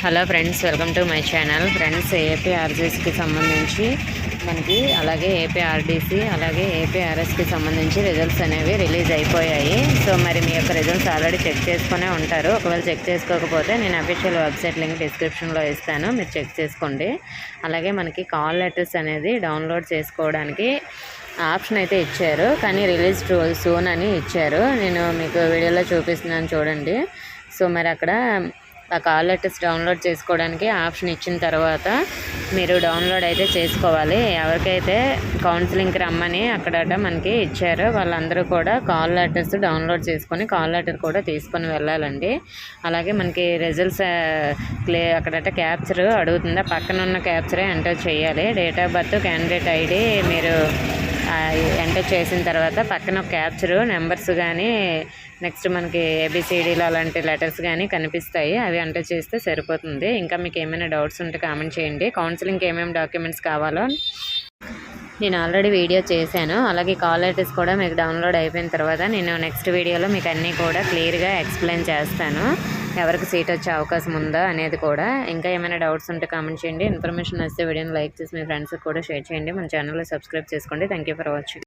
Hello friends, welcome to my channel. Friends, ఏపీఆర్జీఎస్కి సంబంధించి మనకి అలాగే ఏపీఆర్డీసీ అలాగే ఏపీఆర్ఎస్కి సంబంధించి రిజల్ట్స్ అనేవి రిలీజ్ అయిపోయాయి. సో మరి మీ యొక్క రిజల్ట్స్ ఆల్రెడీ చెక్ చేసుకునే ఉంటారు. ఒకవేళ చెక్ చేసుకోకపోతే నేను అఫీషియల్ వెబ్సైట్ లింక్ డిస్క్రిప్షన్లో ఇస్తాను, మీరు చెక్ చేసుకోండి. అలాగే మనకి కాల్ లెటర్స్ అనేది డౌన్లోడ్ చేసుకోవడానికి ఆప్షన్ అయితే ఇచ్చారు, కానీ రిలీజ్ సూన్ అని ఇచ్చారు. నేను మీకు వీడియోలో చూపిస్తున్నాను చూడండి. సో మరి అక్కడ ఆ కాల్ లెటర్స్ డౌన్లోడ్ చేసుకోవడానికి ఆప్షన్ ఇచ్చిన తర్వాత మీరు డౌన్లోడ్ అయితే చేసుకోవాలి. ఎవరికైతే కౌన్సిలింగ్కి రమ్మని అక్కడట మనకి ఇచ్చారో వాళ్ళందరూ కూడా కాల్ లెటర్స్ డౌన్లోడ్ చేసుకొని కాల్ లెటర్ కూడా తీసుకొని వెళ్ళాలండి. అలాగే మనకి రిజల్ట్స్ అక్కడట క్యాప్చర్ అడుగుతుందా, పక్కన ఉన్న క్యాప్చరే ఎంటర్ చేయాలి. Date of birth, candidate ID మీరు ఎంటర్ చేసిన తర్వాత పక్కన క్యాప్చరు నెంబర్స్ కానీ నెక్స్ట్ మనకి ఏబిసిడీలు అలాంటి లెటర్స్ కానీ కనిపిస్తాయి, అవి ఎంటర్ చేస్తే సరిపోతుంది. ఇంకా మీకు ఏమైనా డౌట్స్ ఉంటే కామెంట్ చేయండి. కౌన్సిలింగ్కి ఏమేమి డాక్యుమెంట్స్ కావాలో నేను ఆల్రెడీ వీడియో చేశాను. అలాగే కాల్ లెటర్స్ కూడా మీకు డౌన్లోడ్ అయిపోయిన తర్వాత నేను నెక్స్ట్ వీడియోలో మీకు అన్నీ కూడా క్లియర్గా ఎక్స్ప్లెయిన్ చేస్తాను, ఎవరికి సీట్ వచ్చే అవకాశం ఉందా అనేది కూడా. ఇంకా ఏమైనా డౌట్స్ ఉంటే కామెంట్ చేయండి. ఇన్ఫర్మేషన్ వస్తే వీడియోని లైక్ చేసి మీ ఫ్రెండ్స్కి కూడా షేర్ చేయండి. మన ఛానల్లో సబ్స్క్రైబ్ చేసుకోండి. Thank you for watching.